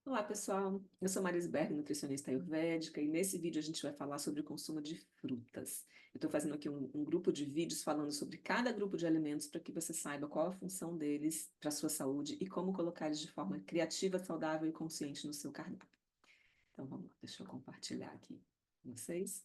Olá, pessoal. Eu sou Maris Berg, nutricionista ayurvédica, e nesse vídeo a gente vai falar sobre o consumo de frutas. Eu estou fazendo aqui um grupo de vídeos falando sobre cada grupo de alimentos para que você saiba qual a função deles para a sua saúde e como colocar eles de forma criativa, saudável e consciente no seu cardápio. Então vamos lá, deixa eu compartilhar aqui com vocês.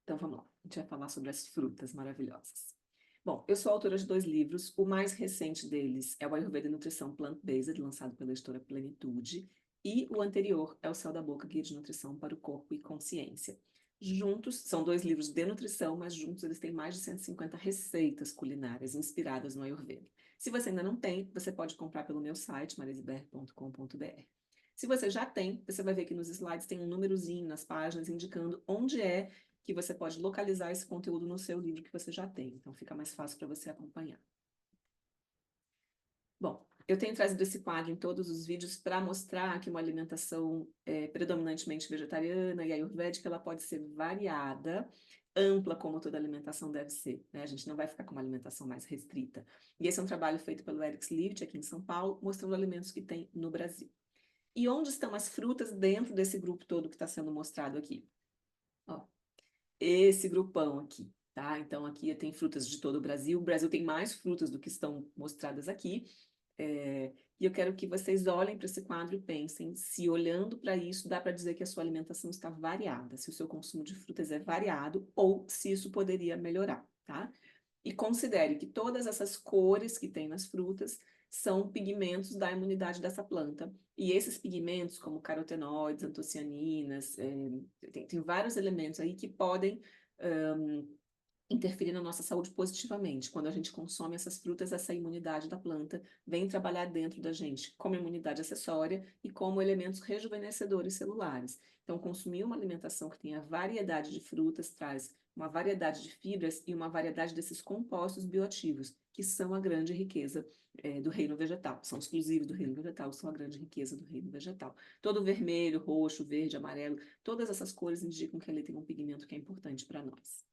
Então vamos lá, a gente vai falar sobre as frutas maravilhosas. Bom, eu sou autora de 2 livros. O mais recente deles é o Ayurveda e Nutrição Plant-Based, lançado pela editora Plenitude, e o anterior é o Céu da Boca, Guia de Nutrição para o Corpo e Consciência. Juntos, são 2 livros de nutrição, mas juntos eles têm mais de 150 receitas culinárias inspiradas no Ayurveda. Se você ainda não tem, você pode comprar pelo meu site, marisber.com.br. Se você já tem, você vai ver que nos slides tem um númerozinho nas páginas indicando onde é que você pode localizar esse conteúdo no seu livro que você já tem. Então, fica mais fácil para você acompanhar. Bom, eu tenho trazido esse quadro em todos os vídeos para mostrar que uma alimentação predominantemente vegetariana e ayurvédica, ela pode ser variada, ampla, como toda alimentação deve ser, né? A gente não vai ficar com uma alimentação mais restrita. E esse é um trabalho feito pelo Eric Slivit, aqui em São Paulo, mostrando alimentos que tem no Brasil. E onde estão as frutas dentro desse grupo todo que está sendo mostrado aqui? Ó, esse grupão aqui, tá? Então, aqui tem frutas de todo o Brasil. O Brasil tem mais frutas do que estão mostradas aqui. E eu quero que vocês olhem para esse quadro e pensem se, olhando para isso, dá para dizer que a sua alimentação está variada, se o seu consumo de frutas é variado ou se isso poderia melhorar, tá? E considere que todas essas cores que tem nas frutas são pigmentos da imunidade dessa planta. E esses pigmentos, como carotenoides, antocianinas, tem vários elementos aí que podem interferir na nossa saúde positivamente. Quando a gente consome essas frutas, essa imunidade da planta vem trabalhar dentro da gente como imunidade acessória e como elementos rejuvenescedores celulares. Então, consumir uma alimentação que tenha variedade de frutas traz uma variedade de fibras e uma variedade desses compostos bioativos, que são a grande riqueza do reino vegetal. São exclusivos do reino vegetal, são a grande riqueza do reino vegetal. Todo vermelho, roxo, verde, amarelo, todas essas cores indicam que ali tem um pigmento que é importante para nós.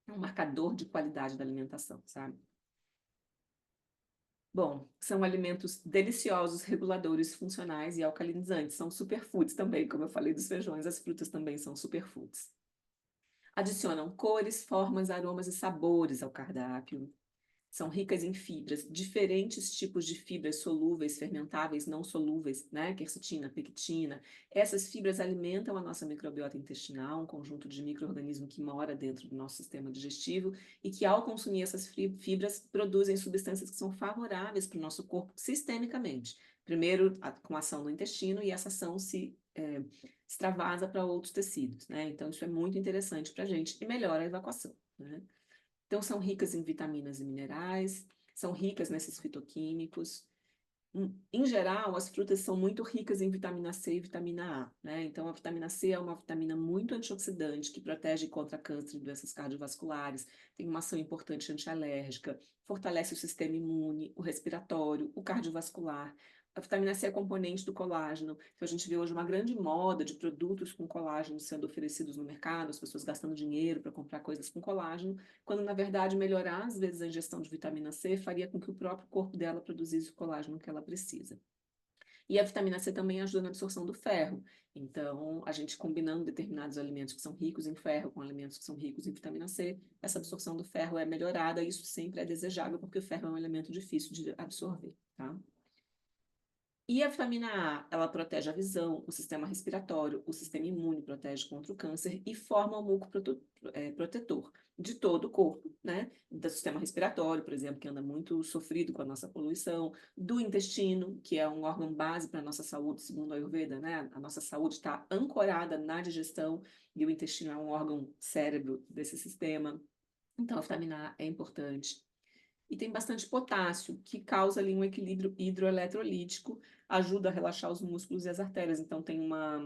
É um marcador de qualidade da alimentação, sabe? Bom, são alimentos deliciosos, reguladores, funcionais e alcalinizantes. São superfoods também, como eu falei dos feijões, as frutas também são superfoods. Adicionam cores, formas, aromas e sabores ao cardápio. São ricas em fibras, diferentes tipos de fibras solúveis, fermentáveis, não solúveis, né? Quercetina, pectina. Essas fibras alimentam a nossa microbiota intestinal, um conjunto de micro-organismo que mora dentro do nosso sistema digestivo e que, ao consumir essas fibras, produzem substâncias que são favoráveis para o nosso corpo sistemicamente. Primeiro, com ação no intestino, e essa ação se extravasa para outros tecidos, né? Então, isso é muito interessante para a gente e melhora a evacuação, né? Então, são ricas em vitaminas e minerais, são ricas nesses fitoquímicos. Em geral, as frutas são muito ricas em vitamina C e vitamina A, né? Então, a vitamina C é uma vitamina muito antioxidante que protege contra câncer e doenças cardiovasculares, tem uma ação importante antialérgica, fortalece o sistema imune, o respiratório, o cardiovascular. A vitamina C é componente do colágeno. Então, a gente vê hoje uma grande moda de produtos com colágeno sendo oferecidos no mercado, as pessoas gastando dinheiro para comprar coisas com colágeno, quando, na verdade, melhorar, às vezes, a ingestão de vitamina C faria com que o próprio corpo dela produzisse o colágeno que ela precisa. E a vitamina C também ajuda na absorção do ferro. Então, a gente combinando determinados alimentos que são ricos em ferro com alimentos que são ricos em vitamina C, essa absorção do ferro é melhorada, e isso sempre é desejável, porque o ferro é um elemento difícil de absorver, tá? E a vitamina A, ela protege a visão, o sistema respiratório, o sistema imune, protege contra o câncer e forma o muco protetor de todo o corpo, né? Do sistema respiratório, por exemplo, que anda muito sofrido com a nossa poluição, do intestino, que é um órgão base para a nossa saúde, segundo a Ayurveda, né? A nossa saúde está ancorada na digestão e o intestino é um órgão cérebro desse sistema. Então, a vitamina A é importante. E tem bastante potássio, que causa ali um equilíbrio hidroeletrolítico, ajuda a relaxar os músculos e as artérias, então tem uma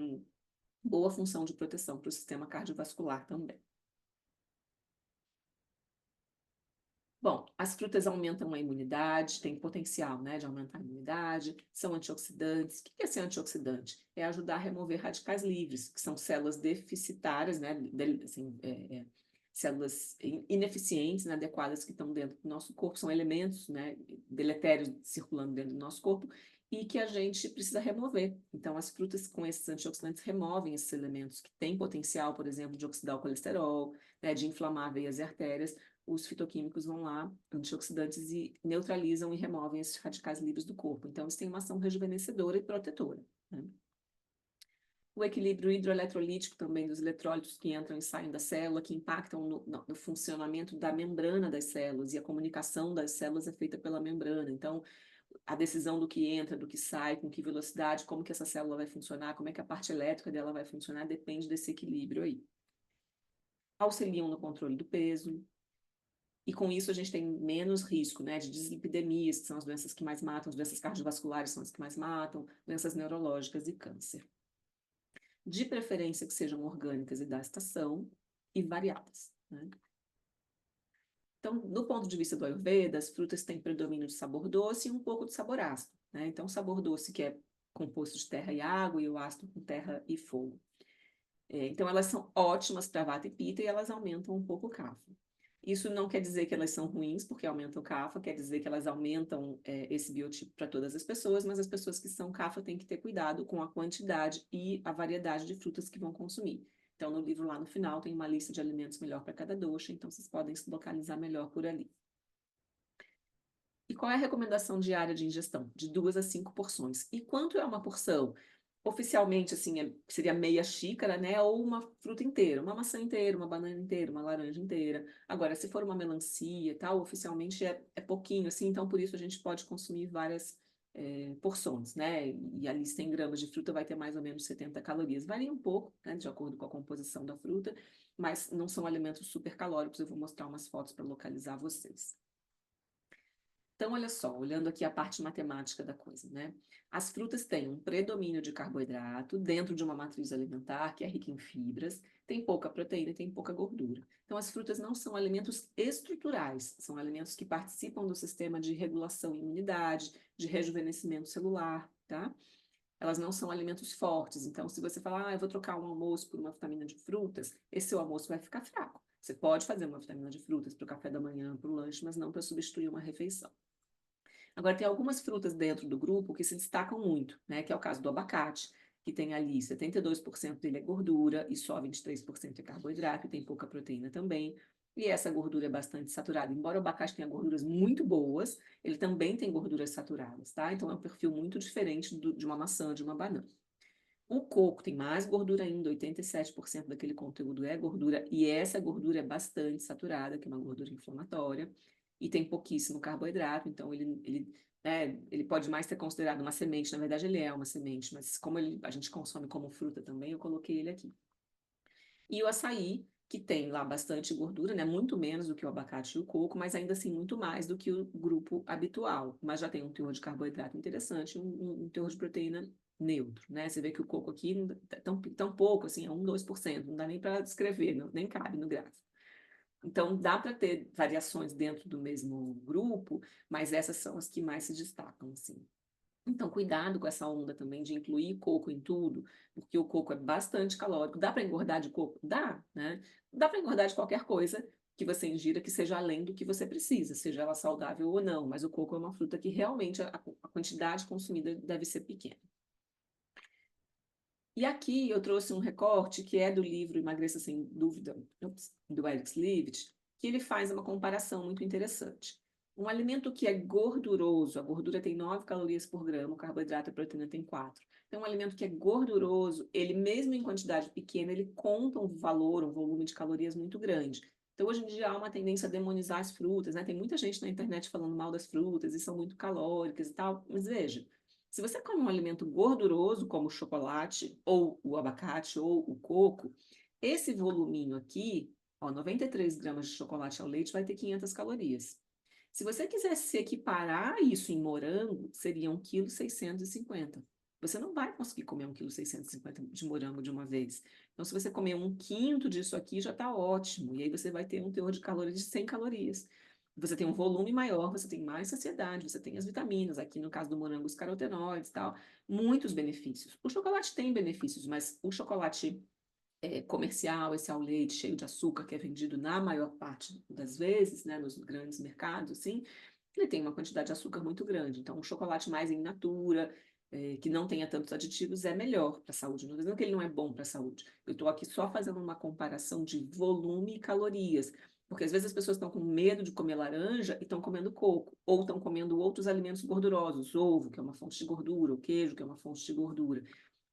boa função de proteção para o sistema cardiovascular também. Bom, as frutas aumentam a imunidade, tem potencial, né, de aumentar a imunidade, são antioxidantes. O que é ser antioxidante? É ajudar a remover radicais livres, que são células deficitárias, né, assim, células ineficientes, inadequadas que estão dentro do nosso corpo, são elementos, né, deletérios circulando dentro do nosso corpo e que a gente precisa remover. Então, as frutas com esses antioxidantes removem esses elementos que têm potencial, por exemplo, de oxidar o colesterol, né, de inflamar veias e artérias. Os fitoquímicos vão lá, antioxidantes, e neutralizam e removem esses radicais livres do corpo. Então, eles têm uma ação rejuvenescedora e protetora, né? O equilíbrio hidroeletrolítico também dos eletrólitos que entram e saem da célula, que impactam no funcionamento da membrana das células, e a comunicação das células é feita pela membrana. Então, a decisão do que entra, do que sai, com que velocidade, como que essa célula vai funcionar, como é que a parte elétrica dela vai funcionar, depende desse equilíbrio aí. Auxiliam no controle do peso, e com isso a gente tem menos risco, né, de dislipidemias, que são as doenças que mais matam, as doenças cardiovasculares são as que mais matam, doenças neurológicas e câncer. De preferência que sejam orgânicas e da estação, e variadas, né? Então, do ponto de vista do Ayurveda, as frutas têm predomínio de sabor doce e um pouco de sabor ácido, né? Então, o sabor doce, que é composto de terra e água, e o ácido com terra e fogo. Então, elas são ótimas para vata e pitta e elas aumentam um pouco o kapha. Isso não quer dizer que elas são ruins, porque aumentam o kapha, quer dizer que elas aumentam esse biotipo para todas as pessoas, mas as pessoas que são kapha têm que ter cuidado com a quantidade e a variedade de frutas que vão consumir. Então, no livro lá no final tem uma lista de alimentos melhor para cada dosha, então vocês podem se localizar melhor por ali. E qual é a recomendação diária de ingestão? De 2 a 5 porções. E quanto é uma porção? Oficialmente, assim, seria meia xícara, né? Ou uma fruta inteira, uma maçã inteira, uma banana inteira, uma laranja inteira. Agora, se for uma melancia e tal, oficialmente é pouquinho, assim, então por isso a gente pode consumir várias porções, né? E ali 100 gramas de fruta vai ter mais ou menos 70 calorias. Varia um pouco, né? De acordo com a composição da fruta, mas não são alimentos super calóricos. Eu vou mostrar umas fotos para localizar vocês. Então, olha só, olhando aqui a parte matemática da coisa, né? As frutas têm um predomínio de carboidrato dentro de uma matriz alimentar que é rica em fibras, tem pouca proteína e tem pouca gordura. Então, as frutas não são alimentos estruturais, são alimentos que participam do sistema de regulação e imunidade, de rejuvenescimento celular, tá? Elas não são alimentos fortes, então se você falar, eu vou trocar um almoço por uma vitamina de frutas, esse seu almoço vai ficar fraco. Você pode fazer uma vitamina de frutas para o café da manhã, para o lanche, mas não para substituir uma refeição. Agora, tem algumas frutas dentro do grupo que se destacam muito, né? Que é o caso do abacate, que tem ali 72% dele é gordura e só 23% é carboidrato, e tem pouca proteína também. E essa gordura é bastante saturada. Embora o abacate tenha gorduras muito boas, ele também tem gorduras saturadas, tá? Então é um perfil muito diferente de uma maçã, de uma banana. O coco tem mais gordura ainda, 87% daquele conteúdo é gordura, e essa gordura é bastante saturada, que é uma gordura inflamatória, e tem pouquíssimo carboidrato, então ele pode mais ser considerado uma semente, na verdade ele é uma semente, mas como a gente consome como fruta também, eu coloquei ele aqui. E o açaí, que tem lá bastante gordura, né? Muito menos do que o abacate e o coco, mas ainda assim muito mais do que o grupo habitual. Mas já tem um teor de carboidrato interessante, um teor de proteína neutro, né? Você vê que o coco aqui é tão pouco, assim, é 1, 2%, não dá nem para descrever, nem cabe no gráfico. Então, dá para ter variações dentro do mesmo grupo, mas essas são as que mais se destacam, assim. Então, cuidado com essa onda também de incluir coco em tudo, porque o coco é bastante calórico. Dá para engordar de coco? Dá, né? Dá para engordar de qualquer coisa que você ingira que seja além do que você precisa, seja ela saudável ou não, mas o coco é uma fruta que realmente a quantidade consumida deve ser pequena. E aqui eu trouxe um recorte que é do livro Emagreça Sem Dúvida, do Alex Livit, que ele faz uma comparação muito interessante. Um alimento que é gorduroso, a gordura tem 9 calorias por grama, o carboidrato e a proteína tem 4. Então, um alimento que é gorduroso, ele mesmo em quantidade pequena, ele conta um valor, um volume de calorias muito grande. Então, hoje em dia há uma tendência a demonizar as frutas, né? Tem muita gente na internet falando mal das frutas e são muito calóricas e tal, mas veja, se você come um alimento gorduroso, como o chocolate, ou o abacate, ou o coco, esse voluminho aqui, ó, 93 gramas de chocolate ao leite vai ter 500 calorias. Se você quiser se equiparar isso em morango, seria 1,650 kg. Você não vai conseguir comer 1,650 kg de morango de uma vez. Então, se você comer 1/5 disso aqui, já está ótimo. E aí você vai ter um teor de calorias de 100 calorias. Você tem um volume maior, você tem mais saciedade, você tem as vitaminas, aqui no caso do morango, os carotenoides e tal, muitos benefícios. O chocolate tem benefícios, mas o chocolate comercial, esse é o leite cheio de açúcar que é vendido na maior parte das vezes, né, nos grandes mercados, assim, ele tem uma quantidade de açúcar muito grande. Então, um chocolate mais in natura, que não tenha tantos aditivos, é melhor para a saúde. Não estou dizendo que ele não é bom para a saúde. Eu estou aqui só fazendo uma comparação de volume e calorias. Porque às vezes as pessoas estão com medo de comer laranja e estão comendo coco, ou estão comendo outros alimentos gordurosos, ovo, que é uma fonte de gordura, o queijo, que é uma fonte de gordura.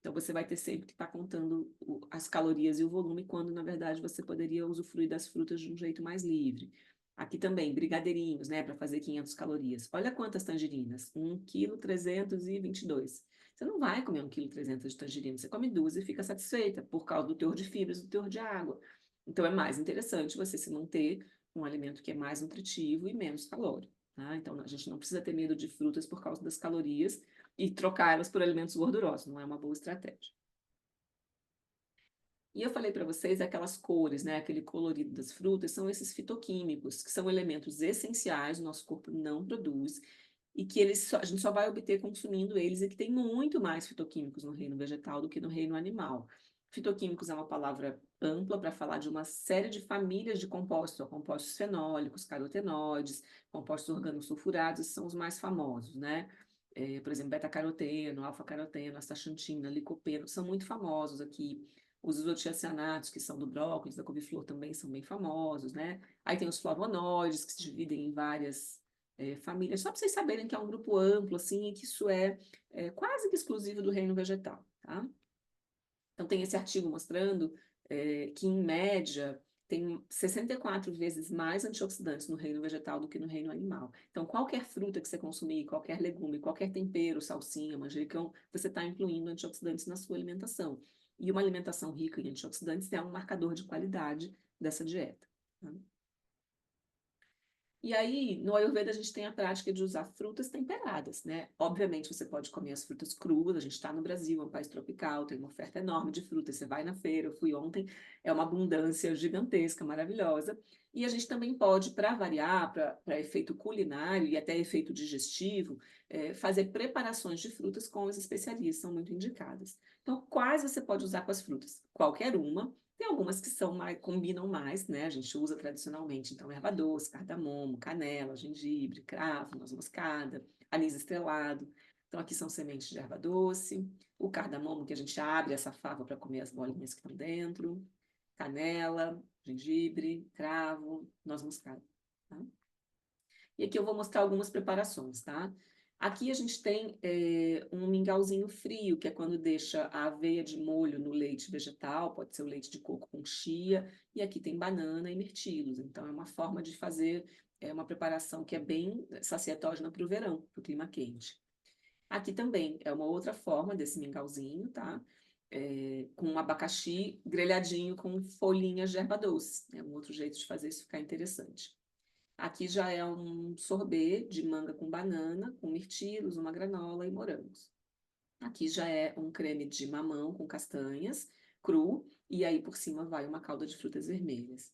Então, você vai ter sempre que estar contando as calorias e o volume, quando, na verdade, você poderia usufruir das frutas de um jeito mais livre. Aqui também, brigadeirinhos, né, para fazer 500 calorias. Olha quantas tangerinas, 1,322 kg. Você não vai comer 1,3 kg de tangerina, você come duas e fica satisfeita, por causa do teor de fibras e do teor de água. Então, é mais interessante você se manter um alimento que é mais nutritivo e menos calórico. Tá? Então, a gente não precisa ter medo de frutas por causa das calorias, e trocá-las por alimentos gordurosos, não é uma boa estratégia. E eu falei para vocês aquelas cores, né, aquele colorido das frutas, são esses fitoquímicos, que são elementos essenciais, o nosso corpo não produz, e que a gente só vai obter consumindo eles, e que tem muito mais fitoquímicos no reino vegetal do que no reino animal. Fitoquímicos é uma palavra ampla para falar de uma série de famílias de compostos, compostos fenólicos, carotenoides, compostos organosulfurados, são os mais famosos, né? Por exemplo, beta-caroteno, alfa-caroteno, astaxantina, licopeno, são muito famosos aqui. Os isothiacianatos, que são do brócolis, da couve-flor, também são bem famosos, né? Aí tem os flavonoides, que se dividem em várias famílias, só para vocês saberem que é um grupo amplo, assim, e que isso é quase que exclusivo do reino vegetal, tá? Então, tem esse artigo mostrando que, em média, tem 64 vezes mais antioxidantes no reino vegetal do que no reino animal. Então, qualquer fruta que você consumir, qualquer legume, qualquer tempero, salsinha, manjericão, você está incluindo antioxidantes na sua alimentação. E uma alimentação rica em antioxidantes é um marcador de qualidade dessa dieta. Tá? E aí, no Ayurveda, a gente tem a prática de usar frutas temperadas, né? Obviamente, você pode comer as frutas cruas, a gente está no Brasil, é um país tropical, tem uma oferta enorme de frutas. Você vai na feira, eu fui ontem, é uma abundância gigantesca, maravilhosa. E a gente também pode, para variar, para efeito culinário e até efeito digestivo, fazer preparações de frutas com as especiarias, são muito indicadas. Então, quais você pode usar com as frutas? Qualquer uma. Tem algumas que combinam mais, né? A gente usa tradicionalmente, então, erva doce, cardamomo, canela, gengibre, cravo, noz moscada, anis estrelado. Então, aqui são sementes de erva doce, o cardamomo, que a gente abre essa fava para comer as bolinhas que estão dentro, canela, gengibre, cravo, noz moscada. Tá? E aqui eu vou mostrar algumas preparações, tá? Aqui a gente tem um mingauzinho frio, que é quando deixa a aveia de molho no leite vegetal, pode ser o leite de coco com chia, e aqui tem banana e mirtilos. Então, é uma forma de fazer uma preparação que é bem saciatógena para o verão, para o clima quente. Aqui também é uma outra forma desse mingauzinho, tá? Com um abacaxi grelhadinho com folhinhas de erva doce. É um outro jeito de fazer isso ficar interessante. Aqui já é um sorbet de manga com banana, com mirtilos, uma granola e morangos. Aqui já é um creme de mamão com castanhas, cru, e aí por cima vai uma calda de frutas vermelhas.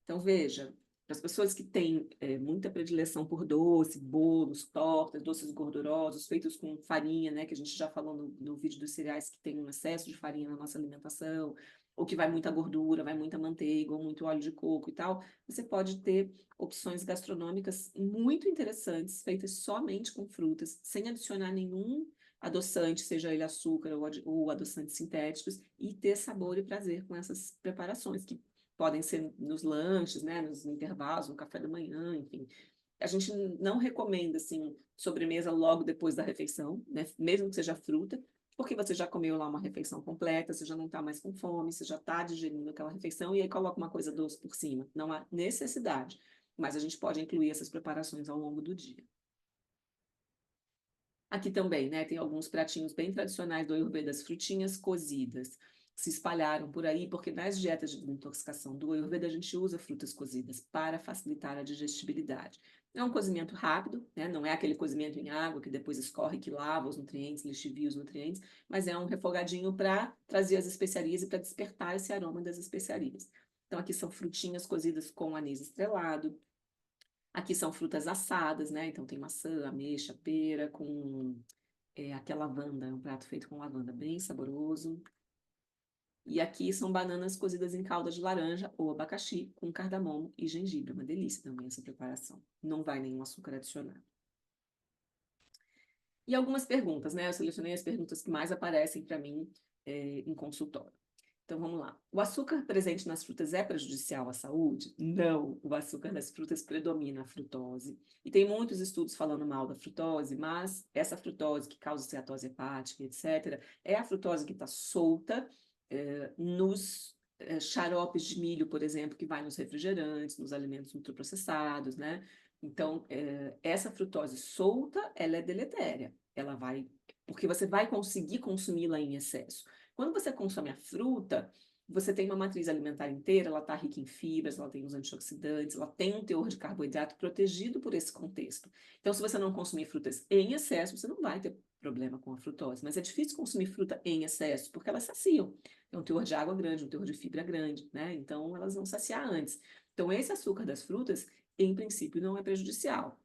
Então, veja, para as pessoas que têm muita predileção por doce, bolos, tortas, doces gordurosos, feitos com farinha, né, que a gente já falou no vídeo dos cereais, que tem um excesso de farinha na nossa alimentação, ou que vai muita gordura, vai muita manteiga, ou muito óleo de coco e tal, você pode ter opções gastronômicas muito interessantes, feitas somente com frutas, sem adicionar nenhum adoçante, seja ele açúcar ou adoçantes sintéticos, e ter sabor e prazer com essas preparações, que podem ser nos lanches, né, nos intervalos, no café da manhã, enfim. A gente não recomenda, assim, sobremesa logo depois da refeição, né, mesmo que seja fruta, porque você já comeu lá uma refeição completa, você já não está mais com fome, você já está digerindo aquela refeição, e aí coloca uma coisa doce por cima. Não há necessidade, mas a gente pode incluir essas preparações ao longo do dia. Aqui também, né, tem alguns pratinhos bem tradicionais do Ayurveda, das frutinhas cozidas. Se espalharam por aí, porque nas dietas de desintoxicação do Ayurveda a gente usa frutas cozidas para facilitar a digestibilidade. É um cozimento rápido, né, não é aquele cozimento em água que depois escorre, que lava os nutrientes, lixivia os nutrientes, mas é um refogadinho para trazer as especiarias e para despertar esse aroma das especiarias. Então, aqui são frutinhas cozidas com anis estrelado. Aqui são frutas assadas, né? Então tem maçã, ameixa, pera, com aquela lavanda, um prato feito com lavanda bem saboroso. E aqui são bananas cozidas em calda de laranja ou abacaxi com cardamomo e gengibre. Uma delícia também essa preparação. Não vai nenhum açúcar adicionado. E algumas perguntas, né? Eu selecionei as perguntas que mais aparecem para mim em consultório. Então vamos lá. O açúcar presente nas frutas é prejudicial à saúde? Não. O açúcar das frutas predomina a frutose. E tem muitos estudos falando mal da frutose, mas essa frutose que causa steatose hepática, etc., é a frutose que está solta nos xaropes de milho, por exemplo, que vai nos refrigerantes, nos alimentos ultraprocessados, né? Então, essa frutose solta, ela é deletéria. Ela vai, porque você vai conseguir consumi-la em excesso. Quando você consome a fruta, você tem uma matriz alimentar inteira, ela está rica em fibras, ela tem os antioxidantes, ela tem um teor de carboidrato protegido por esse contexto. Então, se você não consumir frutas em excesso, você não vai ter problema com a frutose. Mas é difícil consumir fruta em excesso, porque elas saciam. Tem um teor de água grande, um teor de fibra grande, né? Então, elas vão saciar antes. Então, esse açúcar das frutas, em princípio, não é prejudicial.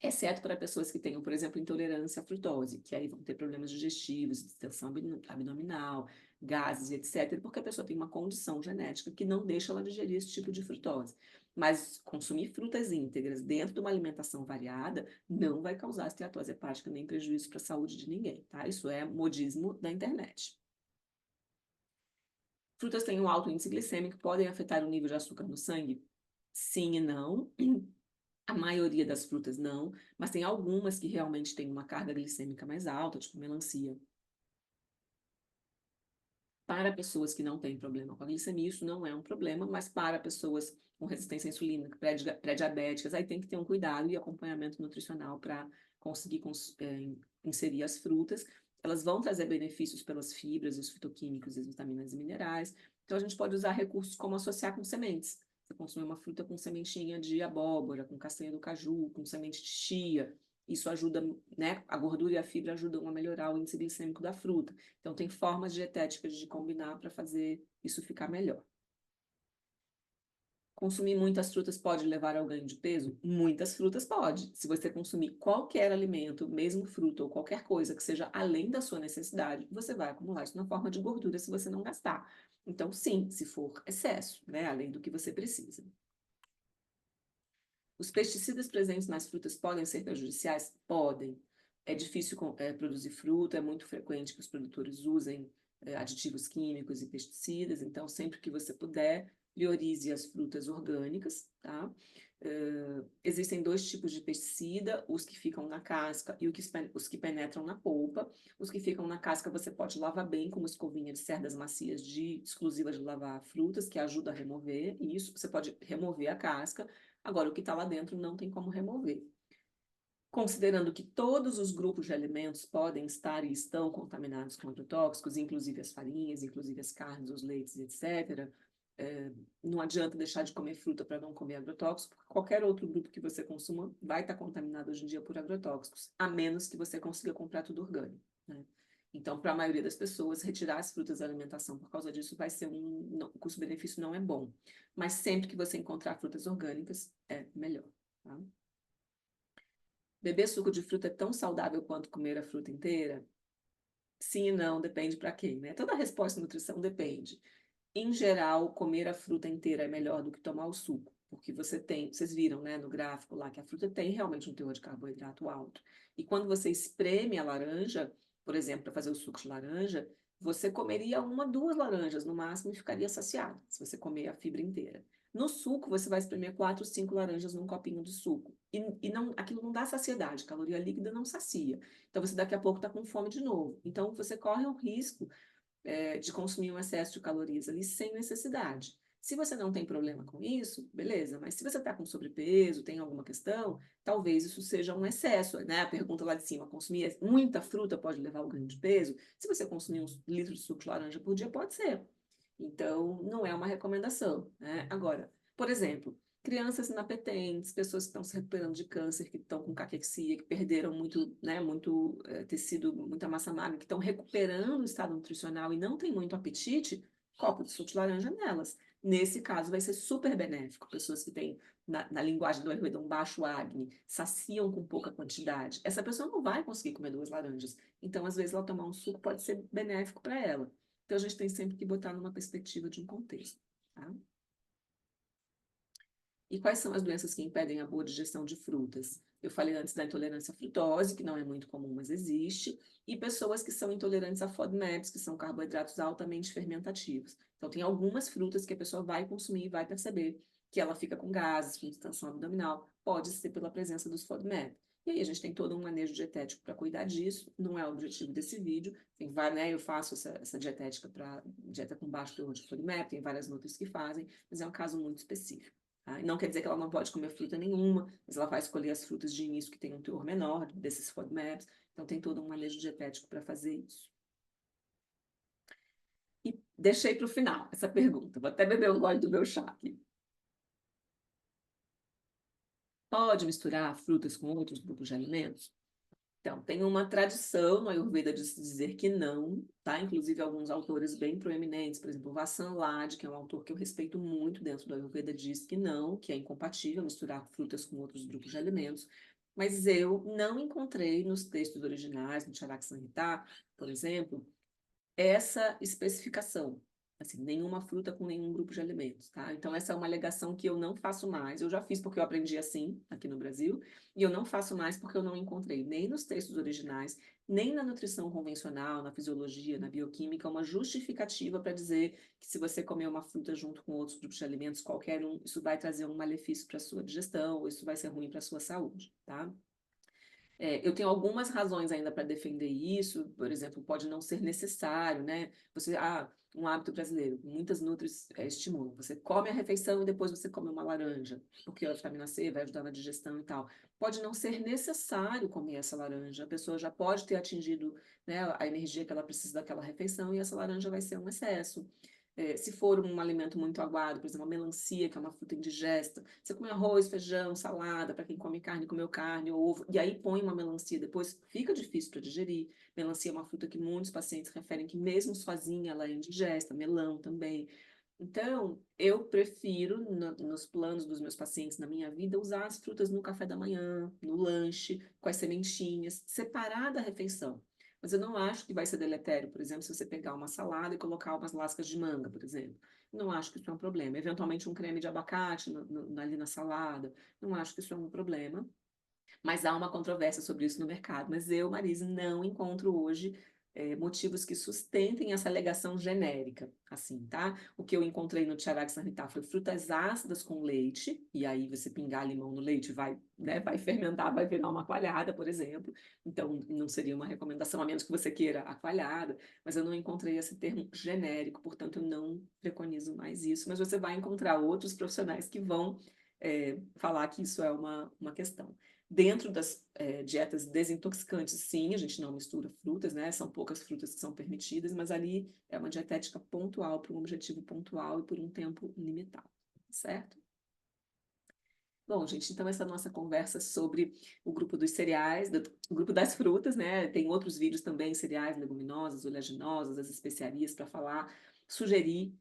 Exceto para pessoas que tenham, por exemplo, intolerância à frutose, que aí vão ter problemas digestivos, distensão abdominal, gases, etc., porque a pessoa tem uma condição genética que não deixa ela digerir esse tipo de frutose. Mas consumir frutas íntegras dentro de uma alimentação variada não vai causar esteatose hepática nem prejuízo para a saúde de ninguém, tá? Isso é modismo da internet. Frutas têm um alto índice glicêmico, podem afetar o nível de açúcar no sangue? Sim e não. A maioria das frutas não, mas tem algumas que realmente têm uma carga glicêmica mais alta, tipo melancia. Para pessoas que não têm problema com a glicemia, isso não é um problema, mas para pessoas com resistência insulínica, pré-diabéticas, aí tem que ter um cuidado e acompanhamento nutricional para conseguir inserir as frutas. Elas vão trazer benefícios pelas fibras, os fitoquímicos, as vitaminas e minerais. Então, a gente pode usar recursos como associar com sementes. Você consumir uma fruta com sementinha de abóbora, com castanha do caju, com semente de chia. Isso ajuda, né? A gordura e a fibra ajudam a melhorar o índice glicêmico da fruta. Então, tem formas dietéticas de combinar para fazer isso ficar melhor. Consumir muitas frutas pode levar ao ganho de peso? Muitas frutas pode. Se você consumir qualquer alimento, mesmo fruta ou qualquer coisa que seja além da sua necessidade, você vai acumular isso na forma de gordura se você não gastar. Então, sim, se for excesso, né? Além do que você precisa. Os pesticidas presentes nas frutas podem ser prejudiciais? Podem. É difícil produzir fruta, é muito frequente que os produtores usem aditivos químicos e pesticidas, então sempre que você puder, priorize as frutas orgânicas, tá? Existem dois tipos de pesticida, os que ficam na casca e os que penetram na polpa. Os que ficam na casca você pode lavar bem com uma escovinha de cerdas macias exclusiva de lavar frutas, que ajuda a remover isso. Você pode remover a casca. Agora, o que está lá dentro não tem como remover. Considerando que todos os grupos de alimentos podem estar e estão contaminados com agrotóxicos, inclusive as farinhas, inclusive as carnes, os leites, etc., não adianta deixar de comer fruta para não comer agrotóxicos, porque qualquer outro grupo que você consuma vai estar contaminado hoje em dia por agrotóxicos, a menos que você consiga comprar tudo orgânico, né? Então, para a maioria das pessoas, retirar as frutas da alimentação por causa disso vai ser o custo-benefício não é bom. Mas sempre que você encontrar frutas orgânicas, é melhor, tá? Beber suco de fruta é tão saudável quanto comer a fruta inteira? Sim e não, depende para quem, né? Toda resposta em nutrição depende. Em geral, comer a fruta inteira é melhor do que tomar o suco, porque vocês viram, né, no gráfico lá que a fruta tem realmente um teor de carboidrato alto. E quando você espreme a laranja, por exemplo, para fazer o suco de laranja, você comeria uma, duas laranjas no máximo e ficaria saciado, se você comer a fibra inteira. No suco, você vai espremer quatro, cinco laranjas num copinho de suco. E não, aquilo não dá saciedade, caloria líquida não sacia. Então, você daqui a pouco está com fome de novo. Então, você corre o risco de consumir um excesso de calorias ali sem necessidade. Se você não tem problema com isso, beleza, mas se você está com sobrepeso, tem alguma questão, talvez isso seja um excesso, né? A pergunta lá de cima, consumir muita fruta pode levar ao ganho de peso? Se você consumir uns litros de suco de laranja por dia, pode ser. Então, não é uma recomendação, né? Agora, por exemplo, crianças inapetentes, pessoas que estão se recuperando de câncer, que estão com caquexia, que perderam muito, né, muito tecido, muita massa magra, que estão recuperando o estado nutricional e não têm muito apetite, copo de suco de laranja nelas. Nesse caso, vai ser super benéfico. Pessoas que têm, na linguagem do Ayurveda, um baixo acne, saciam com pouca quantidade. Essa pessoa não vai conseguir comer duas laranjas. Então, às vezes, ela tomar um suco pode ser benéfico para ela. Então, a gente tem sempre que botar numa perspectiva de um contexto, tá? E quais são as doenças que impedem a boa digestão de frutas? Eu falei antes da intolerância à frutose, que não é muito comum, mas existe, e pessoas que são intolerantes a FODMAPs, que são carboidratos altamente fermentativos. Então, tem algumas frutas que a pessoa vai consumir e vai perceber que ela fica com gases, com distensão abdominal, pode ser pela presença dos FODMAP. E aí a gente tem todo um manejo dietético para cuidar disso, não é o objetivo desse vídeo, tem né, eu faço essa dietética para dieta com baixo teor de FODMAP, tem várias nutris que fazem, mas é um caso muito específico. Tá? E não quer dizer que ela não pode comer fruta nenhuma, mas ela vai escolher as frutas de início que têm um teor menor desses FODMAPs, então tem todo um manejo dietético para fazer isso. E deixei para o final essa pergunta, vou até beber o gole do meu chá aqui. Pode misturar frutas com outros grupos de alimentos? Então, tem uma tradição no Ayurveda de se dizer que não, tá? Inclusive alguns autores bem proeminentes, por exemplo, o Vassan Lad, que é um autor que eu respeito muito dentro do Ayurveda, diz que não, que é incompatível misturar frutas com outros grupos de alimentos. Mas eu não encontrei nos textos originais, no Charak Samhita, por exemplo, essa especificação. Assim, nenhuma fruta com nenhum grupo de alimentos, tá? Então, essa é uma alegação que eu não faço mais. Eu já fiz porque eu aprendi assim, aqui no Brasil, e eu não faço mais porque eu não encontrei nem nos textos originais, nem na nutrição convencional, na fisiologia, na bioquímica, uma justificativa para dizer que se você comer uma fruta junto com outros grupos de alimentos, qualquer um, isso vai trazer um malefício para a sua digestão, ou isso vai ser ruim para a sua saúde, tá? Eu tenho algumas razões ainda para defender isso, por exemplo, pode não ser necessário, né? Um hábito brasileiro, muitas nutris estimulam. Você come a refeição e depois você come uma laranja, porque a vitamina C vai ajudar na digestão e tal. Pode não ser necessário comer essa laranja, a pessoa já pode ter atingido, né, a energia que ela precisa daquela refeição e essa laranja vai ser um excesso. Se for um alimento muito aguado, por exemplo, uma melancia, que é uma fruta indigesta, você come arroz, feijão, salada, para quem come carne, comeu carne, ovo, e aí põe uma melancia, depois fica difícil para digerir. Melancia é uma fruta que muitos pacientes referem que mesmo sozinha ela é indigesta, melão também. Então, eu prefiro, nos planos dos meus pacientes na minha vida, usar as frutas no café da manhã, no lanche, com as sementinhas, separar da refeição. Mas eu não acho que vai ser deletério, por exemplo, se você pegar uma salada e colocar umas lascas de manga, por exemplo. Não acho que isso é um problema. Eventualmente, um creme de abacate ali na salada. Não acho que isso é um problema. Mas há uma controvérsia sobre isso no mercado. Mas eu, Marise, não encontro hoje motivos que sustentem essa alegação genérica, assim, tá? O que eu encontrei no Charak Samhita foi frutas ácidas com leite, e aí você pingar limão no leite vai, né, vai fermentar, vai virar uma coalhada, por exemplo. Então, não seria uma recomendação, a menos que você queira a coalhada, mas eu não encontrei esse termo genérico, portanto, eu não preconizo mais isso. Mas você vai encontrar outros profissionais que vão falar que isso é uma questão. Dentro das dietas desintoxicantes, sim, a gente não mistura frutas, né? São poucas frutas que são permitidas, mas ali é uma dietética pontual, para um objetivo pontual e por um tempo limitado, certo? Bom, gente, então essa nossa conversa sobre o grupo dos cereais, o grupo das frutas, né? Tem outros vídeos também, cereais, leguminosas, oleaginosas, as especiarias, para falar, sugerir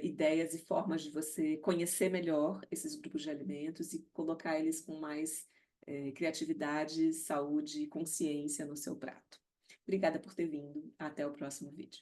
ideias e formas de você conhecer melhor esses grupos de alimentos e colocar eles com mais criatividade, saúde e consciência no seu prato. Obrigada por ter vindo. Até o próximo vídeo.